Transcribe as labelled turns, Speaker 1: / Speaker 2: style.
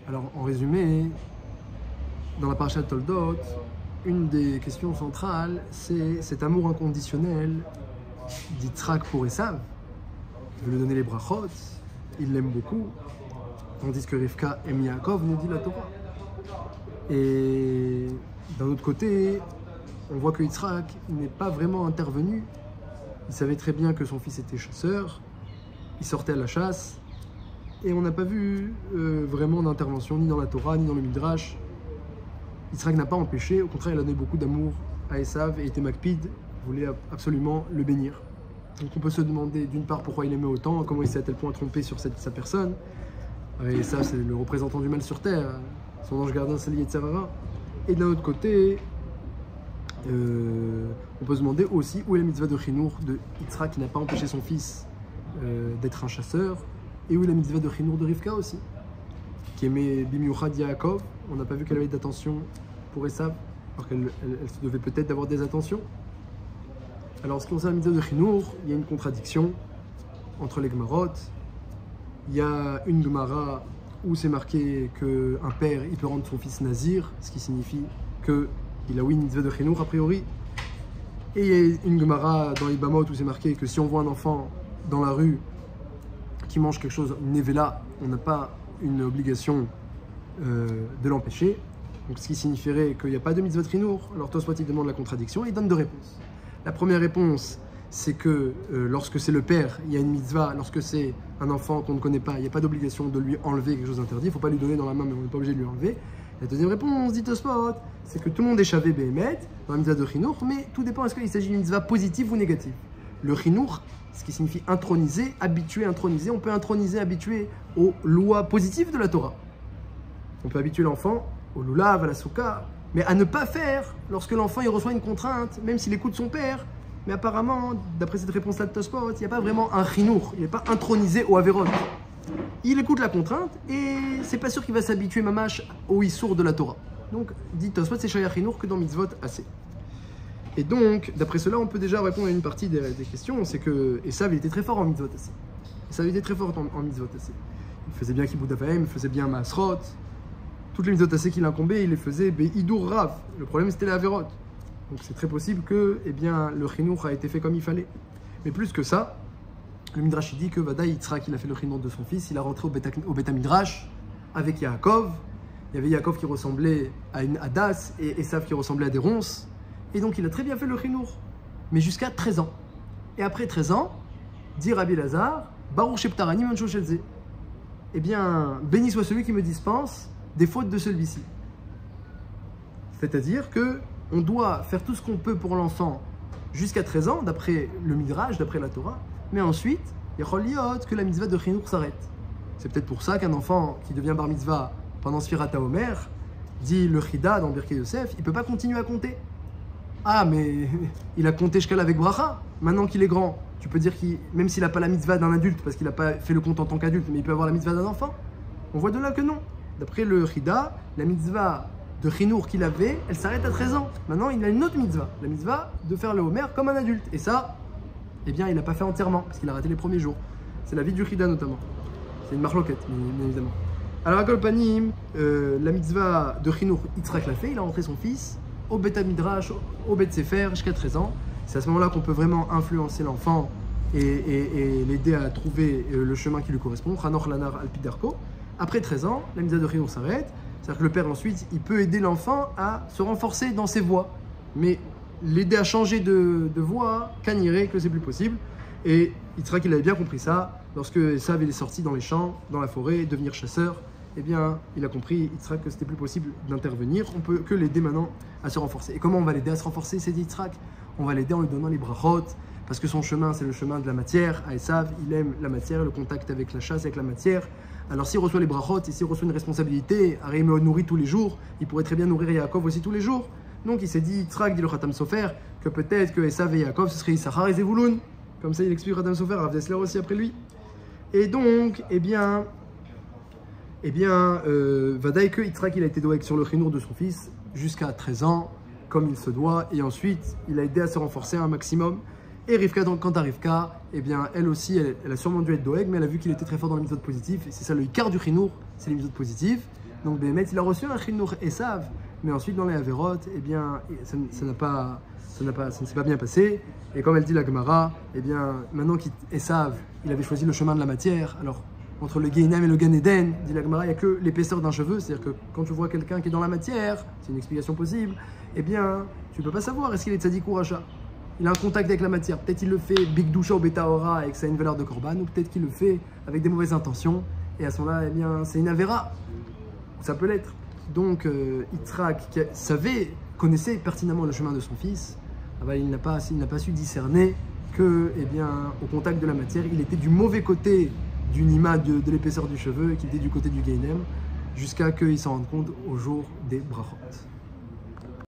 Speaker 1: Alors, en résumé, dans la parasha de Toldot, une des questions centrales, c'est cet amour inconditionnel d'Yitzhak pour Esav. Il veut lui donner les brachot, il l'aime beaucoup, tandis que Rivka aime Yaakov, nous dit la Torah. Et d'un autre côté, on voit que Yitzhak n'est pas vraiment intervenu. Il savait très bien que son fils était chasseur, il sortait à la chasse, et on n'a pas vu vraiment d'intervention ni dans la Torah, ni dans le Midrash. Yitzhak n'a pas empêché, au contraire, il a donné beaucoup d'amour à Esav et était Makpid, voulait absolument le bénir. Donc on peut se demander d'une part pourquoi il aimait autant, comment il s'est à tel point trompé sur sa personne. Et ça, c'est le représentant du mal sur terre, son ange gardien, c'est Yetzer Hara. Et d'un autre côté, on peut se demander aussi où est la mitzvah de Chinour de Yitzhak qui n'a pas empêché son fils d'être un chasseur, et où est la mitzvah de Chinour de Rivka aussi, qui aimait Bimiuchad Yaakov. On n'a pas vu qu'elle avait d'attention pour Esav, alors qu'elle se devait peut-être d'avoir des attentions. Alors, en ce qui concerne la mitzvah de Chinour, il y a une contradiction entre les Gemarot. Il y a une Gemara où c'est marqué qu'un père il peut rendre son fils nazir, ce qui signifie qu'il a oui une mitzvah de Chinour a priori. Et il y a une Gemara dans Ibamot où c'est marqué que si on voit un enfant dans la rue qui mange quelque chose, une nevela, on n'a pas une obligation de l'empêcher. Donc ce qui signifierait qu'il n'y a pas de mitzvah de Chinour. Alors Tosfot il demande la contradiction et il donne deux réponses. La première réponse, c'est que lorsque c'est le père, il y a une mitzvah. Lorsque c'est un enfant qu'on ne connaît pas, il n'y a pas d'obligation de lui enlever quelque chose d'interdit. Il ne faut pas lui donner dans la main, mais on n'est pas obligé de lui enlever. La deuxième réponse, dit Tosfot, c'est que tout le monde est chavé béhémet dans la mitzvah de Chinour, mais tout dépend est-ce qu'il s'agit d'une mitzvah positive ou négative. Le Chinour, ce qui signifie introniser, habituer, introniser, on peut introniser, habituer aux lois positives de la Torah. On peut habituer l'enfant au lulav, à la souka, mais à ne pas faire lorsque l'enfant il reçoit une contrainte, même s'il écoute son père. Mais apparemment, d'après cette réponse-là de Tosfot, il n'y a pas vraiment un chinour, il n'est pas intronisé au Averot. Il écoute la contrainte et c'est pas sûr qu'il va s'habituer mamash au issour de la Torah. Donc, dit Tosfot, c'est shaya chinour que dans mitzvot assez. Et donc, d'après cela, on peut déjà répondre à une partie des questions, c'est que Esav il était très fort en mitzvot assez. Esav était très fort en mitzvot assez. Il faisait bien Kibud Avaim, il faisait bien Masrot. Toutes les mitzvot assez qu'il incombait, il les faisait Idur Rav. Le problème c'était la Averot. Donc c'est très possible que le chinour a été fait comme il fallait. Mais plus que ça, le Midrash dit que Vadaï Yitzhak il a fait le chinour de son fils, il a rentré au Beth Midrash avec Yaakov. Il y avait Yaakov qui ressemblait à une Hadas et Esav qui ressemblait à des ronces. Et donc il a très bien fait le chinour, mais jusqu'à 13 ans. Et après 13 ans, dit Rabbi Lazare, Baruch Sheptarani Mancho Shelze. Eh bien, béni soit celui qui me dispense des fautes de celui-ci. C'est-à-dire que on doit faire tout ce qu'on peut pour l'enfant jusqu'à 13 ans, d'après le Midrash, d'après la Torah, mais ensuite, il y a que la mitzvah de Chinour s'arrête. C'est peut-être pour ça qu'un enfant qui devient bar mitzvah pendant Sfirat HaOmer, dit le Chida dans Birkei Yosef, il ne peut pas continuer à compter. Ah, mais il a compté Shkal avec Bracha, maintenant qu'il est grand. Tu peux dire qu'il, même s'il n'a pas la mitzvah d'un adulte, parce qu'il n'a pas fait le compte en tant qu'adulte, mais il peut avoir la mitzvah d'un enfant. On voit de là que non. D'après le Chida, la mitzvah de Chinour qu'il avait, elle s'arrête à 13 ans. Maintenant, il a une autre mitzvah, la mitzvah de faire le Homer comme un adulte. Et ça, eh bien, il n'a pas fait entièrement, parce qu'il a raté les premiers jours. C'est la vie du Chida notamment. C'est une marloquette, bien évidemment. Alors, à Kolpanim, la mitzvah de Chinour, Yitzhak l'a fait, il a rentré son fils au Beth Midrash, au Beth Sefer, jusqu'à 13 ans. C'est à ce moment-là qu'on peut vraiment influencer l'enfant et l'aider à trouver le chemin qui lui correspond. Chanor Lanar Alpidarko. Après 13 ans, la mitzvah de Chinour s'arrête. C'est-à-dire que le père ensuite, il peut aider l'enfant à se renforcer dans ses voies. Mais l'aider à changer de voie, Kaniré, que c'est plus possible. Et Yitzhak, il avait bien compris ça. Lorsque Esav est sorti dans les champs, dans la forêt, devenir chasseur, eh bien, il a compris, Yitzhak, que c'était plus possible d'intervenir. On peut que l'aider maintenant à se renforcer. Et comment on va l'aider à se renforcer, c'est dit Yitzhak? On va l'aider en lui donnant les brachot, parce que son chemin, c'est le chemin de la matière. À Esav, il aime la matière, le contact avec la chasse, avec la matière. Alors s'il reçoit les brachot et s'il reçoit une responsabilité, Ari me nourrit tous les jours, il pourrait très bien nourrir Yaakov aussi tous les jours. Donc il s'est dit, Yitzhak, dit le Khatam Sofer, que peut-être que Esav et Yaakov, ce serait Issachar et Zevulun. Comme ça, il explique Khatam Sofer, Rav Dessler aussi après lui. Et donc, Vadaï que Yitzhak, il a été doeg sur le chinour de son fils jusqu'à 13 ans, comme il se doit, et ensuite, il a aidé à se renforcer un maximum. Et Rivka, donc, quant à Rivka, eh bien, elle aussi, elle a sûrement dû être doeg, mais elle a vu qu'il était très fort dans les mitzvot positifs, et c'est ça le ikar du chinour, c'est les mitzvot positifs. Donc Béhémet, il a reçu un Chinour Esav, mais ensuite dans les Averot, eh bien, ça ne s'est pas bien passé. Et comme elle dit la Gemara, eh bien, maintenant qu'Esav, il avait choisi le chemin de la matière, alors entre le Gehinnom et le Gan Eden, dit la Gemara, il n'y a que l'épaisseur d'un cheveu, c'est-à-dire que quand tu vois quelqu'un qui est dans la matière, c'est une explication possible, eh bien, tu ne peux pas savoir est-ce qu'il est tzaddik ou racha. Il a un contact avec la matière, peut-être il le fait big doucha ou beta ora et que ça a une valeur de korban, ou peut-être qu'il le fait avec des mauvaises intentions, et à ce moment-là, eh bien, c'est une avéra, ça peut l'être. Donc, Yitzhak connaissait pertinemment le chemin de son fils, il n'a pas su discerner que, eh bien, au contact de la matière, il était du mauvais côté du nima de l'épaisseur du cheveu et qu'il était du côté du Gehinnom, jusqu'à qu'il s'en rende compte au jour des brachot.